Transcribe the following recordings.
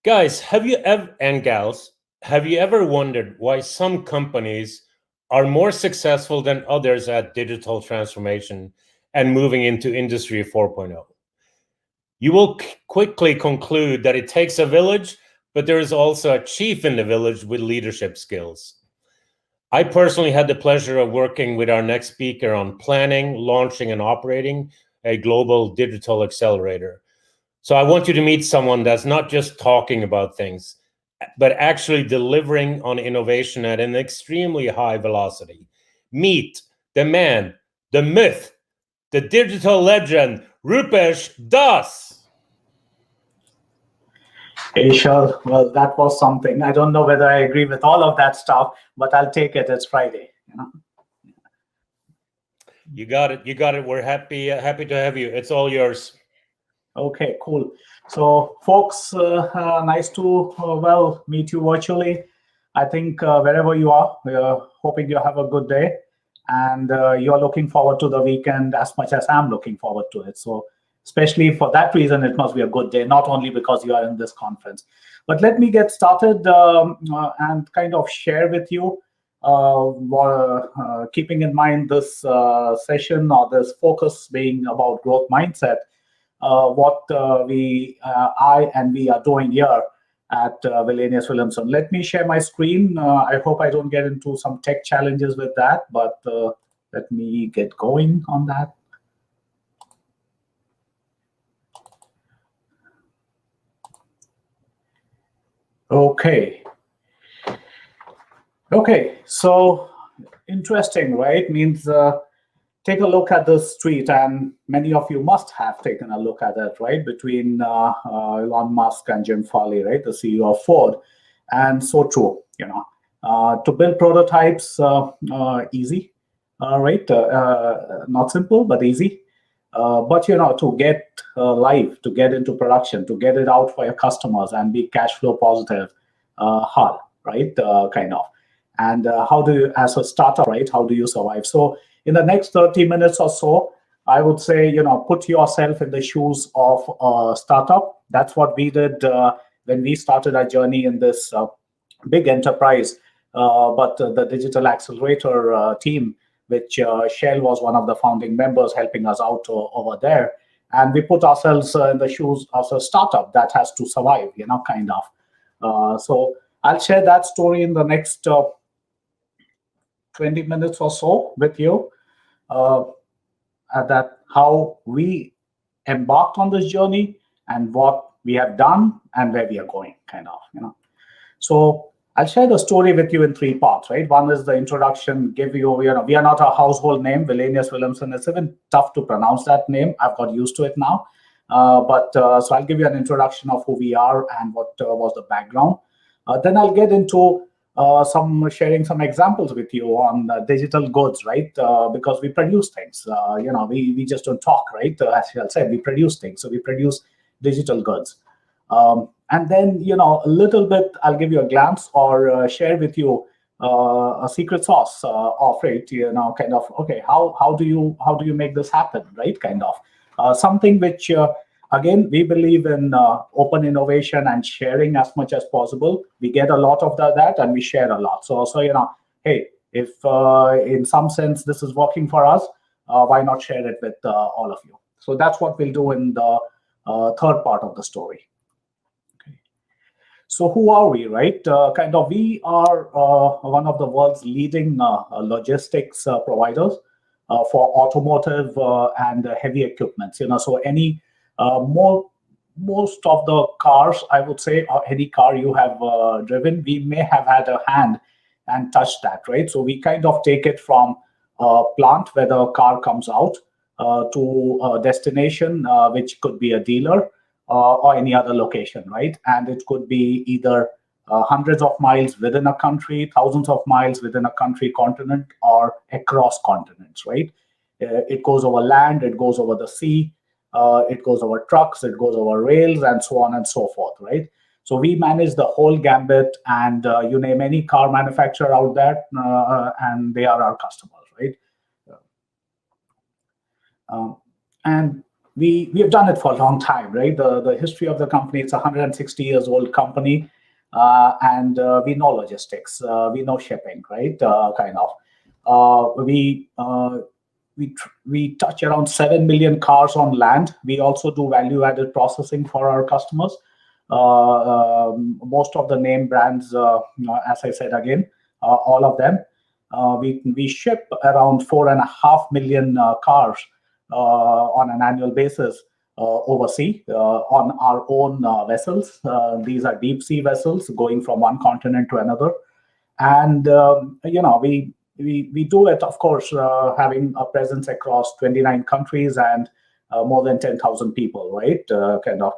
Guys, have you ever, and gals, have you ever wondered why some companies are more successful than others at digital transformation and moving into Industry 4.0? You will quickly conclude that it takes a village, but there is also a chief in the village with leadership skills. I personally had the pleasure of working with our next speaker on planning, launching, and operating a global digital accelerator. So I want you to meet someone that's not just talking about things, but actually delivering on innovation at an extremely high velocity. Meet the man, the myth, the digital legend, Rupesh Das. Hey, sure. Well, that was something. I don't know whether I agree with all of that stuff, but I'll take it. It's Friday. You got it. You got it. We're happy to have you. It's all yours. Okay, cool. So, folks, nice to meet you virtually. I think wherever you are, we're hoping you have a good day, and you're looking forward to the weekend as much as I'm looking forward to it. So, especially for that reason, it must be a good day, not only because you are in this conference. But let me get started and kind of share with you, keeping in mind this session or this focus being about growth mindset. What I and we are doing here at Wallenius Wilhelmsen. Let me share my screen. I hope I don't get into some tech challenges with that, but let me get going on that. Okay. Okay, so interesting, right? Means take a look at the street, and many of you must have taken a look at it, right? Between Elon Musk and Jim Farley, right, the CEO of Ford, and so true. To build prototypes, easy, right? Not simple, but easy. But to get live, to get into production, to get it out for your customers and be cash flow positive, hard, right? Kind of. And how do you, as a startup, right? How do you survive? So in the next 30 minutes or so, I would say, put yourself in the shoes of a startup. That's what we did when we started our journey in this big enterprise. But the digital accelerator team, which Shell was one of the founding members helping us out over there. And we put ourselves in the shoes of a startup that has to survive, kind of. So I'll share that story in the next 20 minutes or so with you. That how we embarked on this journey and what we have done and where we are going, kind of. So I'll share the story with you in three parts, right? One is the introduction, give you, we are not a household name. Wallenius Wilhelmsen, it's even tough to pronounce that name. I've got used to it now. So I'll give you an introduction of who we are and what was the background. Then I'll get into sharing some examples with you on digital goods, right? Because we produce things. We just don't talk, right? As I said, we produce things. So we produce digital goods. And then, a little bit, I'll give you a glance or share with you a secret sauce of it, kind of, okay, how do you make this happen, right? Kind of something which, again, we believe in open innovation and sharing as much as possible. We get a lot of that and we share a lot. So also, hey, if in some sense this is working for us, why not share it with all of you? So that's what we'll do in the third part of the story. So who are we, right? We are one of the world's leading logistics providers for automotive and heavy equipment. So any most of the cars, I would say, or any car you have driven, we may have had a hand and touched that, right? So we kind of take it from a plant where the car comes out to a destination, which could be a dealer, or any other location, right? And it could be either hundreds of miles within a country, thousands of miles within a country, continent, or across continents, right? It goes over land, it goes over the sea, it goes over trucks, it goes over rails, and so on and so forth, right? So we manage the whole gambit, and you name any car manufacturer out there, and they are our customers, right? And we have done it for a long time, right? The history of the company, it's a 160 years old company, and we know logistics, we know shipping, right? Kind of. We touch around 7 million cars on land. We also do value added processing for our customers. Most of the name brands, as I said again, all of them. We ship around 4.5 million cars on an annual basis overseas on our own vessels. These are deep sea vessels going from one continent to another, and we do it, of course, having a presence across 29 countries and more than 10,000 people, right? Kind of.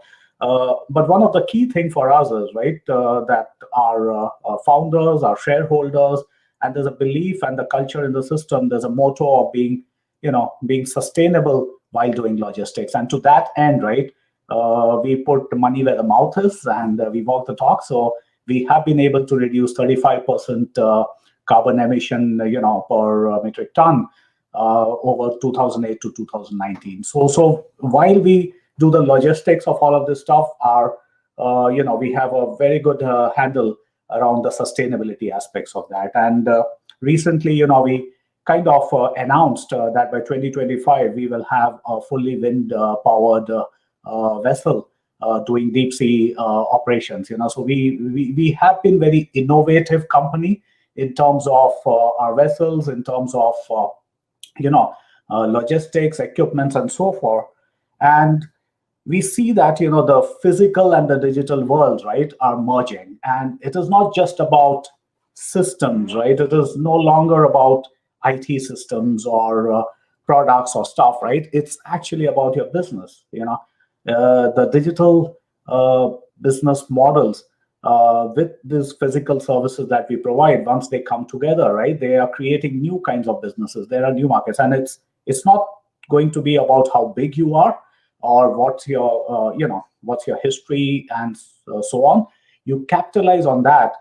But one of the key thing for us is, right, that our founders, our shareholders, and there's a belief and the culture in the system. There's a motto of being sustainable while doing logistics, and to that end, right, we put money where the mouth is, and we walk the talk. So we have been able to reduce 35% carbon emission, per metric ton over 2008 to 2019. So while we do the logistics of all of this stuff, we have a very good handle around the sustainability aspects of that. And recently, we kind of announced that by 2025 we will have a fully wind powered vessel doing deep sea operations. So we have been very innovative company in terms of our vessels, in terms of logistics, equipments, and so forth. And we see that the physical and the digital worlds, right, are merging, and it is not just about systems, right? It is no longer about IT systems or products or stuff, right? It's actually about your business. The digital business models with these physical services that we provide, once they come together, right, they are creating new kinds of businesses. There are new markets, and it's not going to be about how big you are or what's your history and so on. You capitalize on that,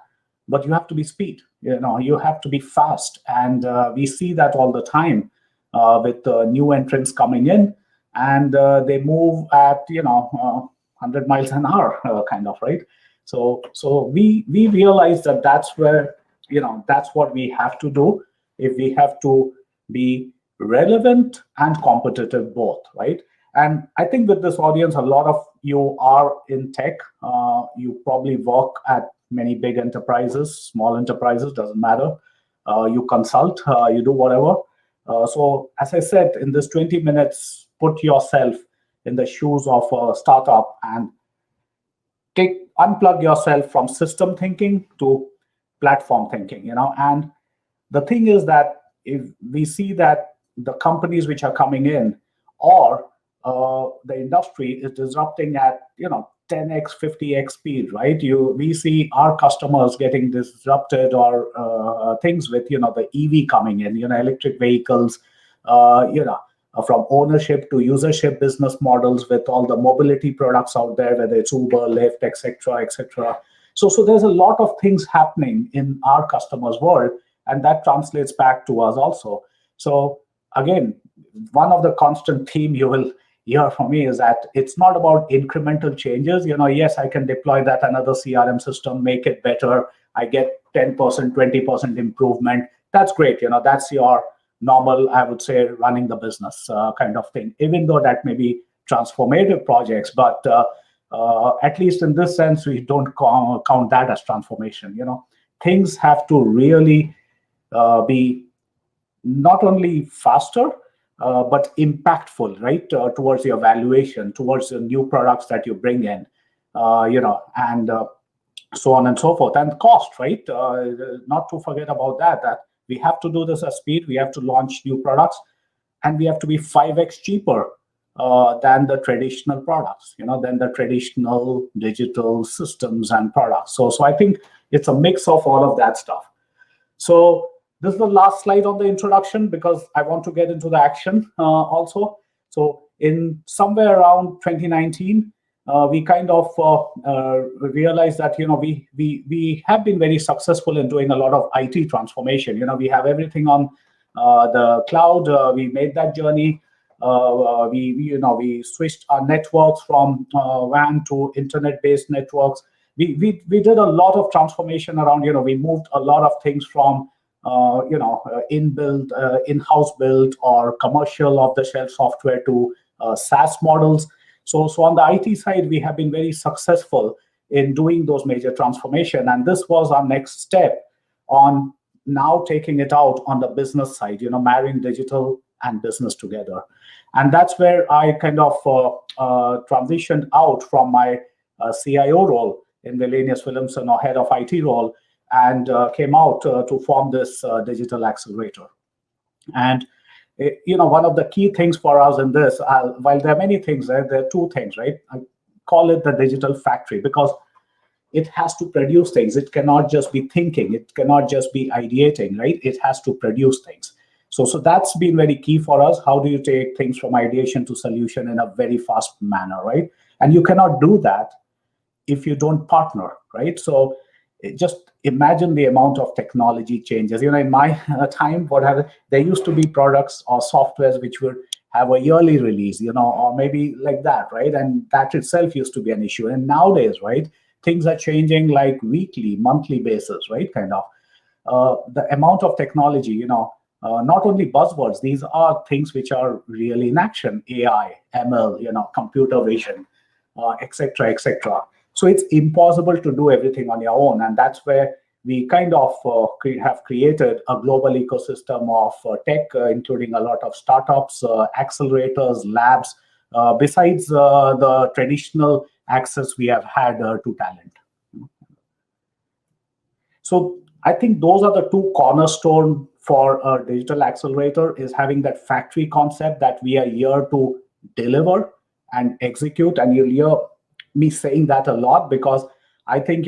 but you have to be speed. You have to be fast, and we see that all the time with new entrants coming in, and they move at 100 miles an hour, kind of, right? So we realize that that's where that's what we have to do if we have to be relevant and competitive both, right? And I think with this audience, a lot of you are in tech. You probably work at many big enterprises, small enterprises, doesn't matter. You consult, you do whatever. So as I said, in this 20 minutes, put yourself in the shoes of a startup and unplug yourself from system thinking to platform thinking. And the thing is that if we see that the companies which are coming in, or the industry is disrupting at 10x 50x speed, right? We see our customers getting disrupted, or things with the EV coming in, electric vehicles, from ownership to usership business models with all the mobility products out there, whether it's Uber, Lyft, etc., etc. So there's a lot of things happening in our customers' world, and that translates back to us also. So again, one of the constant theme you will hear from me is that it's not about incremental changes. Yes, I can deploy that another CRM system, make it better. I get 10%, 20% improvement. That's great. That's your normal, I would say, running the business kind of thing, even though that may be transformative projects. But at least in this sense, we don't count that as transformation. Things have to really be not only faster, but impactful, right? Towards your valuation, towards the new products that you bring in, and so on and so forth. And cost, right? Not to forget about that we have to do this at speed. We have to launch new products, and we have to be 5x cheaper than the traditional products, than the traditional digital systems and products. So I think it's a mix of all of that stuff. So this is the last slide on the introduction, because I want to get into the action also. So in somewhere around 2019, we kind of realized that we have been very successful in doing a lot of IT transformation. We have everything on the cloud. We made that journey. We switched our networks from WAN to internet-based networks. We did a lot of transformation around. We moved a lot of things from in-house built or commercial off-the-shelf software to SaaS models. So on the IT side, we have been very successful in doing those major transformation, and this was our next step on now taking it out on the business side, marrying digital and business together. And that's where I kind of transitioned out from my CIO role in Wallenius Wilhelmsen, or head of IT role, and came out to form this digital accelerator. And one of the key things for us in this, while there are many things, there are two things, right? I call it the digital factory because it has to produce things. It cannot just be thinking. It cannot just be ideating, right? It has to produce things. So that's been very key for us. How do you take things from ideation to solution in a very fast manner, right? And you cannot do that if you don't partner, right? So just imagine the amount of technology changes. In my time, there used to be products or softwares which would have a yearly release, or maybe like that, right? And that itself used to be an issue. And nowadays, right, things are changing like weekly, monthly basis, right? Kind of the amount of technology, not only buzzwords, these are things which are really in action: AI, ML, computer vision, etc., etc. So it's impossible to do everything on your own, and that's where we kind of have created a global ecosystem of tech, including a lot of startups, accelerators, labs, besides the traditional access we have had to talent. So I think those are the two cornerstone for a digital accelerator, is having that factory concept that we are here to deliver and execute. And you'll hear me saying that a lot because I think,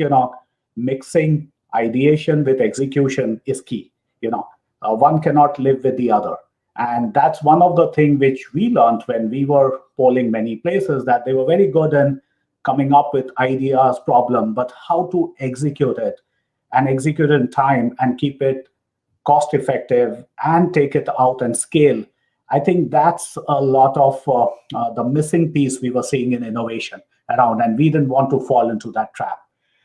mixing ideation with execution is key. One cannot live with the other. And that's one of the things which we learned when we were polling many places, that they were very good in coming up with ideas, problem, but how to execute it and execute it in time and keep it cost effective and take it out and scale. I think that's a lot of the missing piece we were seeing in innovation around, and we didn't want to fall into that trap.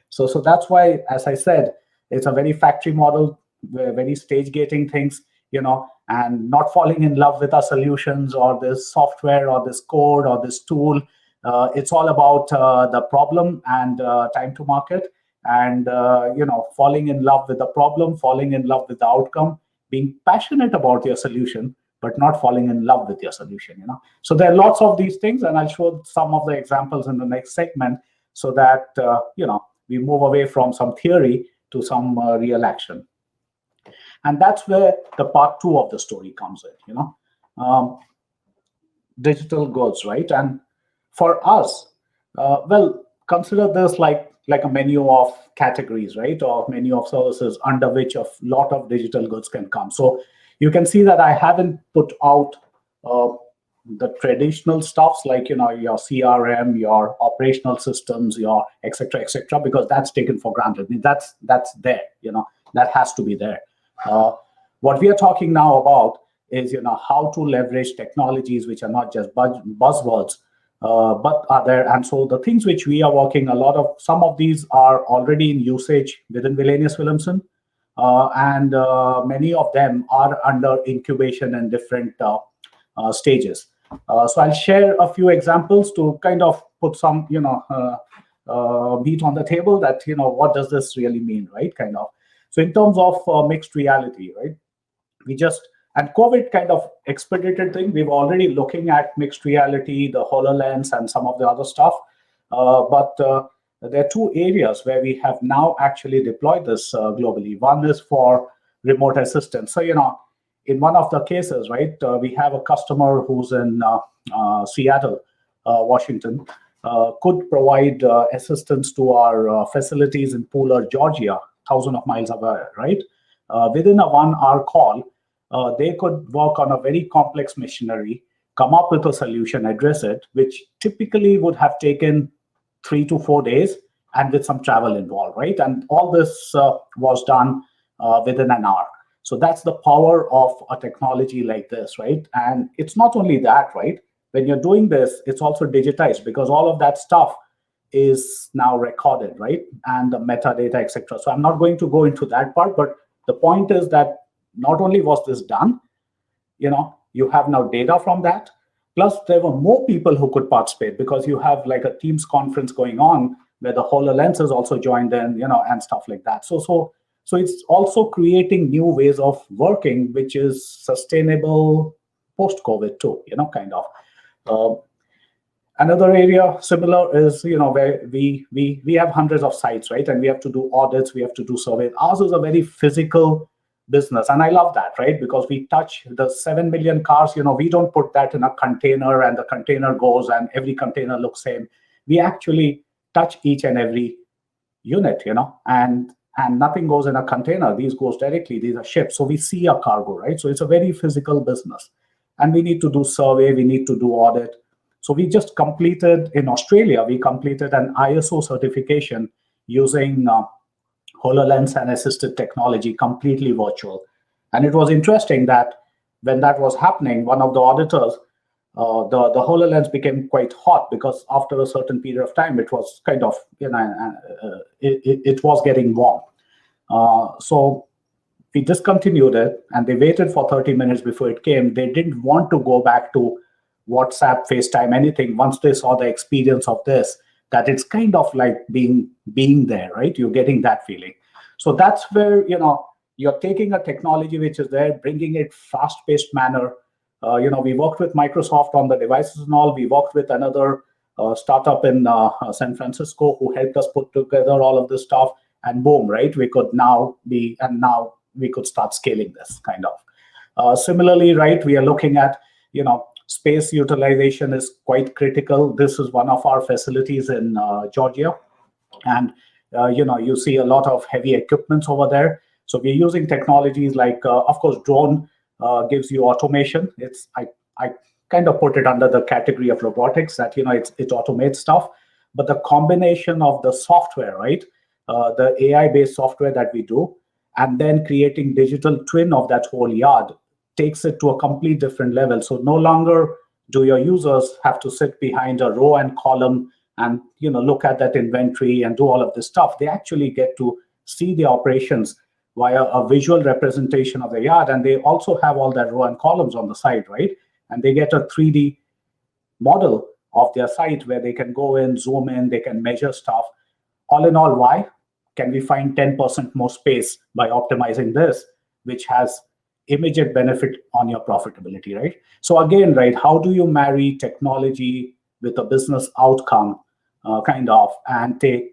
So that's why, as I said, it's a very factory model, very stage gating things, and not falling in love with our solutions or this software or this code or this tool. It's all about the problem and time to market, and falling in love with the problem, falling in love with the outcome, being passionate about your solution, but not falling in love with your solution. So there are lots of these things, and I'll show some of the examples in the next segment, so that we move away from some theory to some real action. And that's where the part two of the story comes in. Digital goods, right? And for us, consider this like a menu of categories, right? Or menu of services under which a lot of digital goods can come. So you can see that I haven't put out the traditional stuffs like your CRM, your operational systems, your etc., because that's taken for granted. I mean, that's there. That has to be there. What we are talking now about is how to leverage technologies which are not just buzzwords, but are there. And so the things which we are working, some of these are already in usage within Wallenius Wilhelmsen, and many of them are under incubation in different stages. So I'll share a few examples to kind of put some meat on the table, that what does this really mean, right? Kind of. So in terms of mixed reality, right? And COVID kind of expedited thing. We're already looking at mixed reality, the HoloLens, and some of the other stuff. But there are two areas where we have now actually deployed this globally. One is for remote assistance. So, in one of the cases, right, we have a customer who's in Seattle, Washington, could provide assistance to our facilities in Pooler, Georgia, thousands of miles away, right? Within a 1-hour call, they could work on a very complex machinery, come up with a solution, address it, which typically would have taken 3 to 4 days and with some travel involved, right? And all this was done within an hour. So that's the power of a technology like this, right? And it's not only that, right? When you're doing this, it's also digitized because all of that stuff is now recorded, right? And the metadata, etc. So I'm not going to go into that part, but the point is that not only was this done, you have now data from that. Plus, there were more people who could participate because you have like a Teams conference going on where the HoloLens is also joined in, and stuff like that. So it's also creating new ways of working, which is sustainable post-COVID too, kind of. Uh, Another area similar is, where we have hundreds of sites, right? And we have to do audits, we have to do surveys. Ours is a very physical business, and I love that, right? Because we touch the 7 million cars. We don't put that in a container and the container goes and every container looks same. We actually touch each and every unit, and nothing goes in a container. These goes directly. These are shipped. So we see a cargo, right? So it's a very physical business, and we need to do survey. We need to do audit. So we just completed in Australia. We completed an ISO certification using HoloLens and assisted technology, completely virtual. And it was interesting that when that was happening, one of the auditors, the HoloLens became quite hot because after a certain period of time, it was kind of, it was getting warm. So we discontinued it, and they waited for 30 minutes before it came. They didn't want to go back to WhatsApp, FaceTime, anything. Once they saw the experience of this, that it's kind of like being there, right? You're getting that feeling. So that's where you're taking a technology which is there, bringing it fast-paced manner. We worked with Microsoft on the devices and all. We worked with another startup in San Francisco who helped us put together all of this stuff, and boom, right? Now we could start scaling this kind of. Similarly, right, we are looking at space utilization is quite critical. This is one of our facilities in Georgia, and you see a lot of heavy equipments over there. So we're using technologies like, of course, drone gives you automation. I kind of put it under the category of robotics that it automates stuff, but the combination of the software, right, the AI-based software that we do, and then creating digital twin of that whole yard takes it to a complete different level. So no longer do your users have to sit behind a row and column and look at that inventory and do all of this stuff. They actually get to see the operations via a visual representation of the yard, and they also have all that row and columns on the side, right? And they get a 3D model of their site where they can go in, zoom in, they can measure stuff. All in all, why can we find 10% more space by optimizing this, which has immediate benefit on your profitability, right? So again, right, how do you marry technology with a business outcome, and take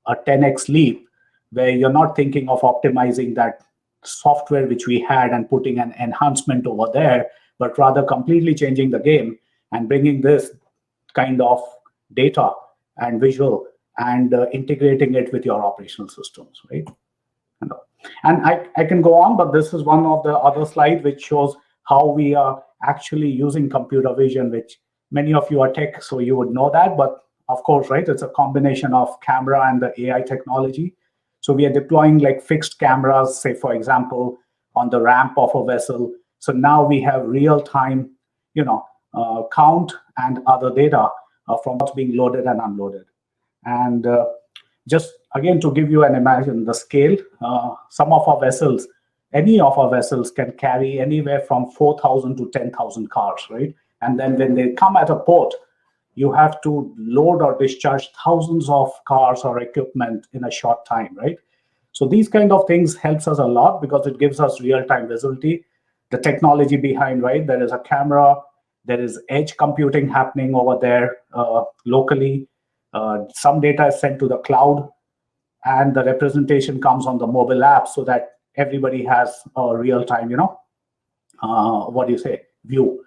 a 10x leap where you're not thinking of optimizing that software which we had and putting an enhancement over there, but rather completely changing the game and bringing this kind of data and visual and integrating it with your operational systems, right? And I can go on, but this is one of the other slides which shows how we are actually using computer vision, which many of you are tech, so you would know that. But of course, right, it's a combination of camera and the AI technology. So we are deploying like fixed cameras, say, for example, on the ramp of a vessel. So now we have real-time, count and other data from what's being loaded and unloaded. And just again, to give you an imagine the scale, some of our vessels, any of our vessels can carry anywhere from 4,000 to 10,000 cars, right? And then when they come at a port, you have to load or discharge thousands of cars or equipment in a short time, right? So these kind of things helps us a lot because it gives us real-time visibility. The technology behind, right? There is a camera, there is edge computing happening over there locally. Some data is sent to the cloud, and the representation comes on the mobile app so that everybody has a real-time, view.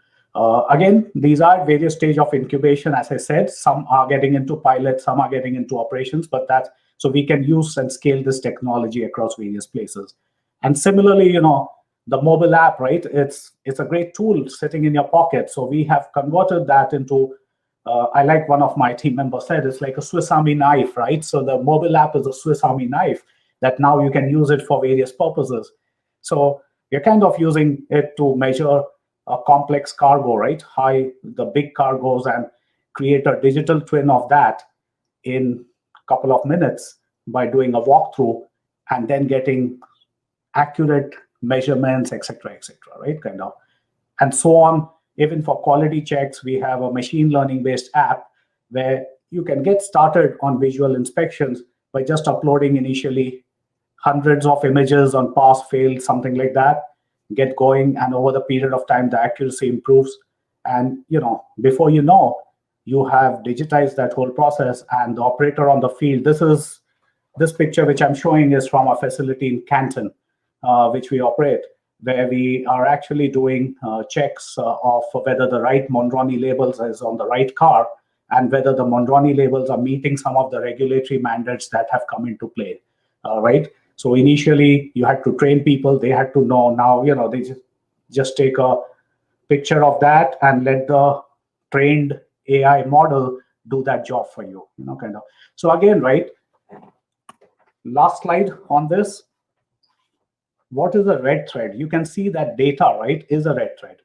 Again, these are various stage of incubation. As I said, some are getting into pilot, some are getting into operations, but that's so we can use and scale this technology across various places. And similarly, the mobile app, right? It's a great tool sitting in your pocket. So we have converted that into, I like one of my team members said, it's like a Swiss Army knife, right? So the mobile app is a Swiss Army knife that now you can use it for various purposes. So, We're kind of using it to measure a complex cargo, right? The big cargoes, and create a digital twin of that in a couple of minutes by doing a walkthrough, and then getting accurate measurements, etc., right? Kind of, and so on. Even for quality checks, we have a machine learning based app where you can get started on visual inspections by just uploading initially hundreds of images on pass, fail, something like that. Get going, and over the period of time, the accuracy improves. And before you know, you have digitized that whole process, and the operator on the field. This picture which I'm showing is from a facility in Canton, which we operate, where we are actually doing checks of whether the right Monroney labels is on the right car, and whether the Monroney labels are meeting some of the regulatory mandates that have come into play, right? So initially, you had to train people; they had to know. Now, they just take a picture of that and let the trained AI model do that job for you. Kind of. So again, right? Last slide on this. What is a red thread? You can see that data, right, is a red thread,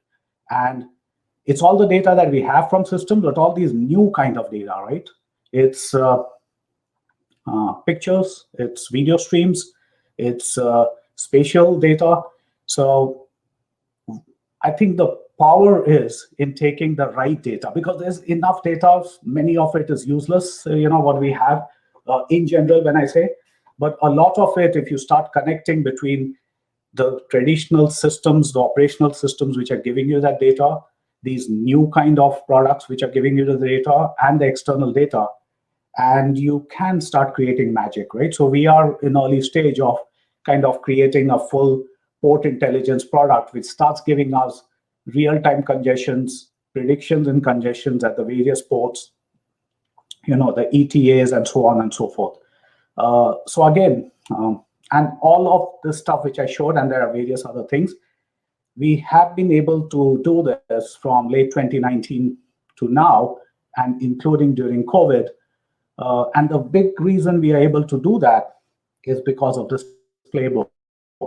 and it's all the data that we have from systems, but all these new kind of data, right? It's pictures, it's video streams, it's spatial data. So I think the power is in taking the right data, because there's enough data. Many of it is useless, what we have in general, when I say, but a lot of it, if you start connecting between the traditional systems, the operational systems which are giving you that data, these new kind of products which are giving you the data, and the external data, and you can start creating magic, right? So we are in early stage of kind of creating a full port intelligence product, which starts giving us real-time congestions, predictions in congestions at the various ports, the ETAs, and so on and so forth. So again, and all of this stuff which I showed, and there are various other things, we have been able to do this from late 2019 to now, and including during COVID. And the big reason we are able to do that is because of this playbook,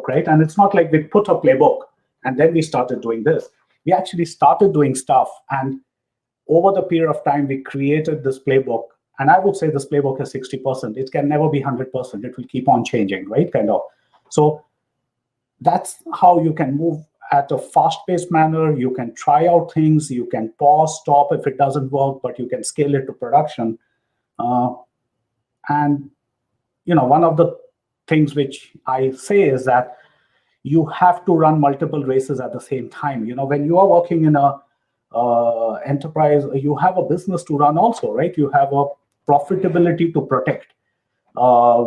right? And it's not like we put a playbook and then we started doing this. We actually started doing stuff, and over the period of time, we created this playbook. And I would say this playbook is 60%. It can never be 100%. It will keep on changing, right? Kind of. So that's how you can move at a fast-paced manner. You can try out things. You can pause, stop if it doesn't work, but you can scale it to production. And one of the things which I say is that you have to run multiple races at the same time. When you are working in a enterprise, you have a business to run also, right? You have a profitability to protect,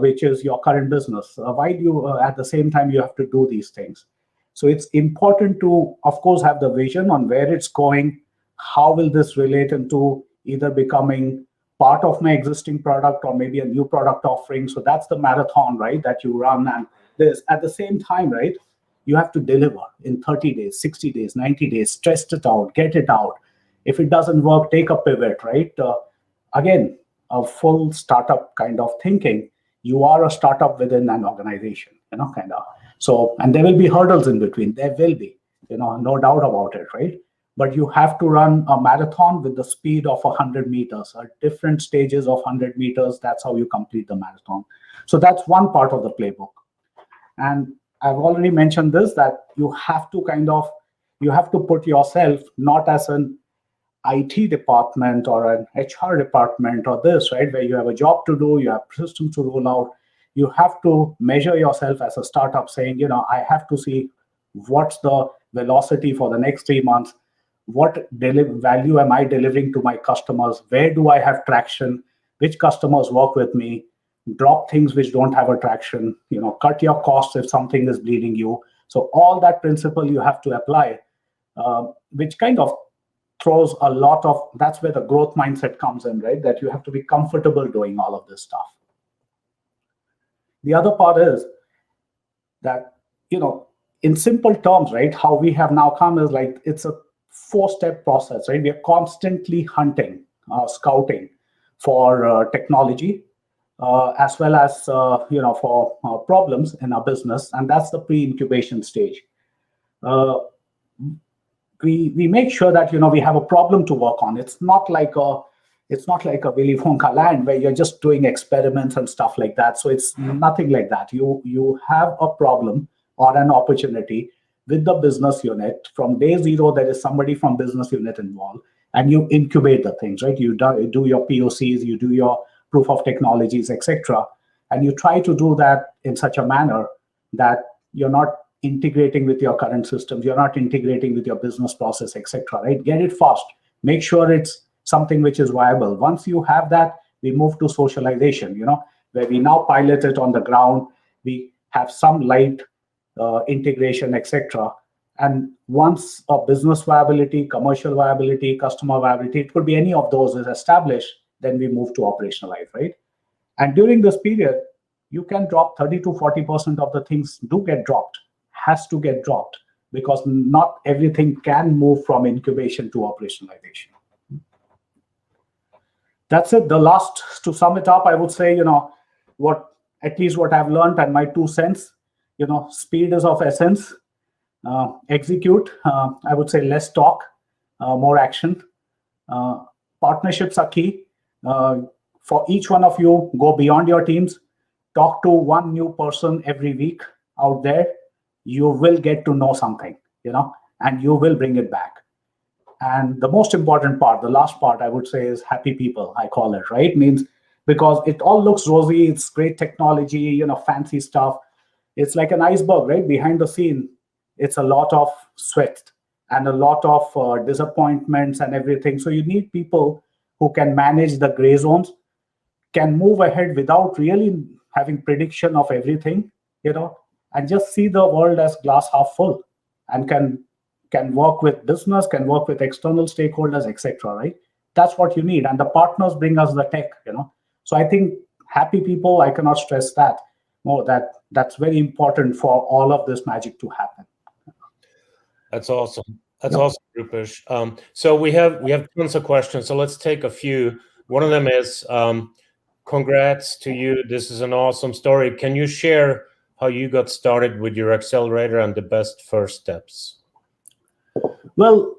which is your current business. Why do you, at the same time, you have to do these things? So it's important to, of course, have the vision on where it's going. How will this relate into either becoming part of my existing product or maybe a new product offering? So that's the marathon, right, that you run. And this at the same time, right, you have to deliver in 30 days, 60 days, 90 days, test it out, get it out. If it doesn't work, take a pivot, right? Again, a full startup kind of thinking. You are a startup within an organization, kind of. So, and there will be hurdles in between. There will be, no doubt about it, right? But you have to run a marathon with the speed of 100 meters, at different stages of 100 meters. That's how you complete the marathon. So that's one part of the playbook. And I've already mentioned this, that you have to put yourself not as an IT department or an HR department or this, right, where you have a job to do, you have systems to roll out. You have to measure yourself as a startup saying, I have to see what's the velocity for the next 3 months. What value am I delivering to my customers? Where do I have traction? Which customers work with me? Drop things which don't have attraction. Cut your costs if something is bleeding you. So all that principle you have to apply, which kind of throws a lot of, that's where the growth mindset comes in, right? That you have to be comfortable doing all of this stuff. The other part is that, in simple terms, right, how we have now come is like, it's a 4-step process, right? We are constantly hunting, scouting for technology, as well as, for problems in our business. And that's the pre-incubation stage. uh, we make sure that we have a problem to work on. It's not like a Willy Wonka land where you're just doing experiments and stuff like that. So it's nothing like that. You have a problem or an opportunity with the business unit. From day zero, there is somebody from business unit involved, and you incubate the things, right? You do your POCs, you do your proof of technologies, etc., and you try to do that in such a manner that you're not integrating with your current systems, you're not integrating with your business process, etc., right? Get it fast. Make sure it's something which is viable. Once you have that, we move to socialization, where we now pilot it on the ground. We have some light integration, etc. And once a business viability, commercial viability, customer viability, it could be any of those is established, then we move to operationalize, right? And during this period, you can drop 30 to 40% of the things do get dropped, has to get dropped, because not everything can move from incubation to operationalization. That's it. The last, to sum it up, I would say, what at least what I've learned and my 2 cents, speed is of essence. Execute. I would say less talk, more action. Uh, Partnerships are key. For each one of you, go beyond your teams. Talk to one new person every week out there. You will get to know something, and you will bring it back. And the most important part, the last part, I would say, is happy people. I call it, right? Means because it all looks rosy, it's great technology, fancy stuff. It's like an iceberg, right? Behind the scene, it's a lot of sweat and a lot of disappointments and everything. So you need people who can manage the gray zones, can move ahead without really having prediction of everything, and just see the world as glass half full, and can work with business, can work with external stakeholders, etc. Right? That's what you need, and the partners bring us the tech. So I think happy people. I cannot stress that more. That's very important for all of this magic to happen. That's awesome. That's Yep. awesome, Rupesh. So we have tons of questions. So let's take a few. One of them is, congrats to you. This is an awesome story. Can you share how you got started with your accelerator and the best first steps? Well,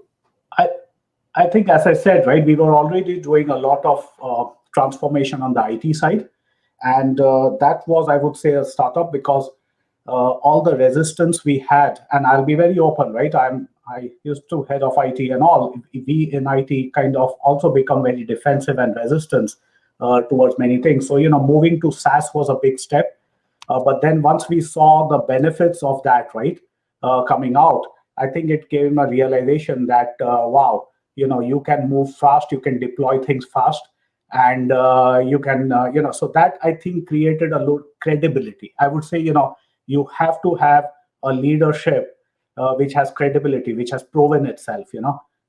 I think, as I said, right, we were already doing a lot of transformation on the IT side, and that was, I would say, a startup, because all the resistance we had, and I'll be very open, right? I used to head of IT and all. We in IT kind of also become very defensive and resistant towards many things. So moving to SaaS was a big step. But then once we saw the benefits of that, right, coming out, I think it gave a realization that wow, you can move fast, you can deploy things fast, and you can, so that, I think, created a lot credibility. I would say, you have to have a leadership which has credibility, which has proven itself,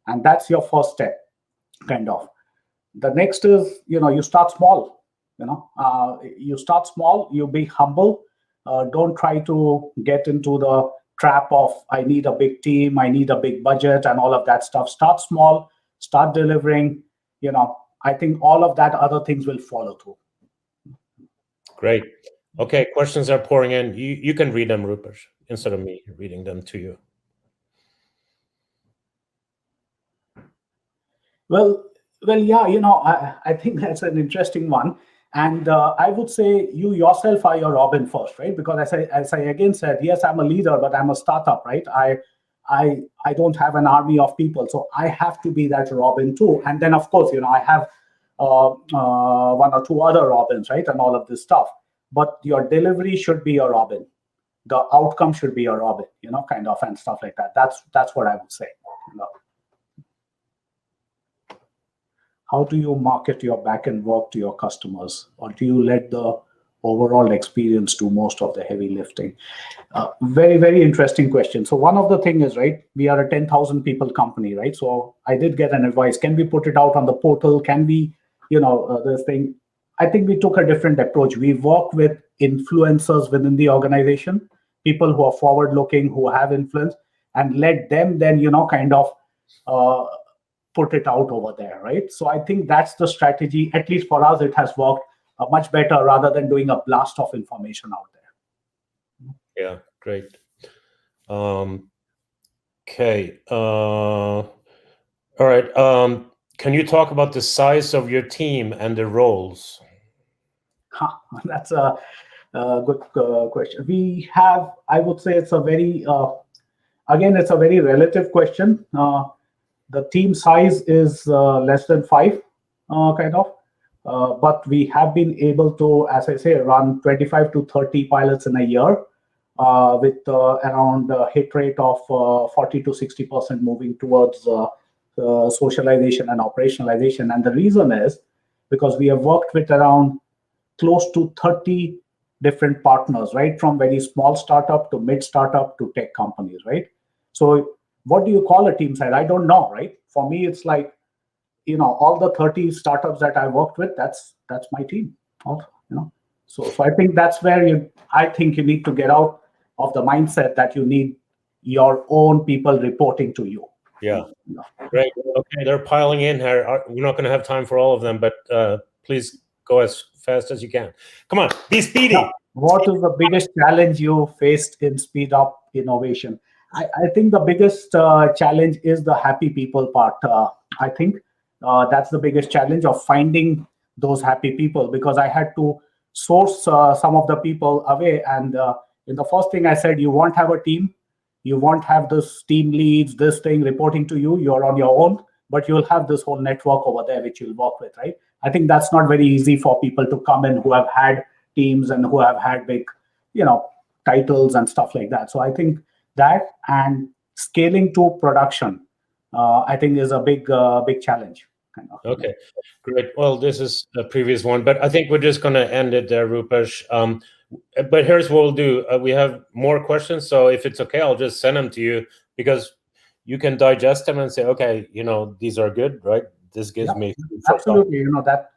and that's your first step, kind of. The next is, you start small. You start small, you be humble. Don't try to get into the trap of, I need a big team, I need a big budget, and all of that stuff. Start small, start delivering. I think all of that other things will follow through. Great. Okay, questions are pouring in. You can read them, Rupesh, instead of me reading them to you. Well, yeah, I think that's an interesting one. And I would say you yourself are your Robin first, right? Because as I again said, yes, I'm a leader, but I'm a startup, right? I don't have an army of people, so I have to be that Robin too. And then, of course, I have one or two other Robins, right, and all of this stuff. But your delivery should be a Robin. The outcome should be a Robin, kind of, and stuff like that. That's what I would say. How do you market your back-end work to your customers, or do you let the overall experience do most of the heavy lifting? Very, very interesting question. So one of the thing is, right, we are a 10,000 people company, right? So I did get an advice. Can we put it out on the portal? Can we, this thing? I think we took a different approach. We work with influencers within the organization, people who are forward-looking, who have influence, and let them then, kind of put it out over there, right? So I think that's the strategy. At least for us, it has worked much better rather than doing a blast of information out there. Yeah, great. Okay. All right. Can you talk about the size of your team and the roles? That's a good question. We have, I would say, it's a very again, it's a very relative question. The team size is less than five, kind of. But we have been able to, as I say, run 25 to 30 pilots in a year, with around a hit rate of 40 to 60% moving towards socialization and operationalization. And the reason is because we have worked with around close to 30 different partners, right? From very small startup to mid startup to tech companies, right? So what do you call a team size? I don't know, right? For me, it's like, all the 30 startups that I worked with, that's my team also, So I think that's where I think you need to get out of the mindset that you need your own people reporting to you. Yeah. Great. Okay, they're piling in here. We're not going to have time for all of them, but please go as fast as you can. Come on, be speedy. Now, what is the biggest challenge you faced in speed up innovation? I think the biggest challenge is the happy people part. I think that's the biggest challenge of finding those happy people, because I had to source some of the people away. And in the first thing I said, you won't have a team, you won't have this team leads, this thing reporting to you. You're on your own, but you'll have this whole network over there which you'll work with, right? I think that's not very easy for people to come in who have had teams and who have had big, titles and stuff like that. So I think that, and scaling to production, I think is a big challenge. Kind of. Okay, great. Well, this is a previous one, but I think we're just going to end it there, Rupesh. But here's what we'll do. We have more questions, so if it's okay, I'll just send them to you, because you can digest them and say, okay, these are good, right? This gives me absolutely, that.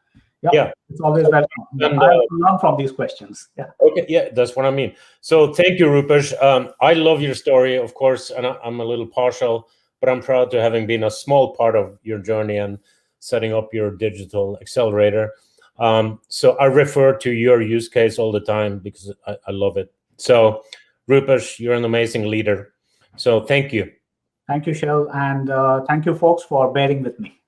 Yeah, it's always welcome. And, I have to learn from these questions. Yeah. Okay, yeah, that's what I mean. So thank you, Rupesh. I love your story, of course, and I'm a little partial, but I'm proud to having been a small part of your journey and setting up your digital accelerator. So I refer to your use case all the time because I love it. So Rupesh, you're an amazing leader. So thank you. Thank you, Shell, and thank you, folks, for bearing with me.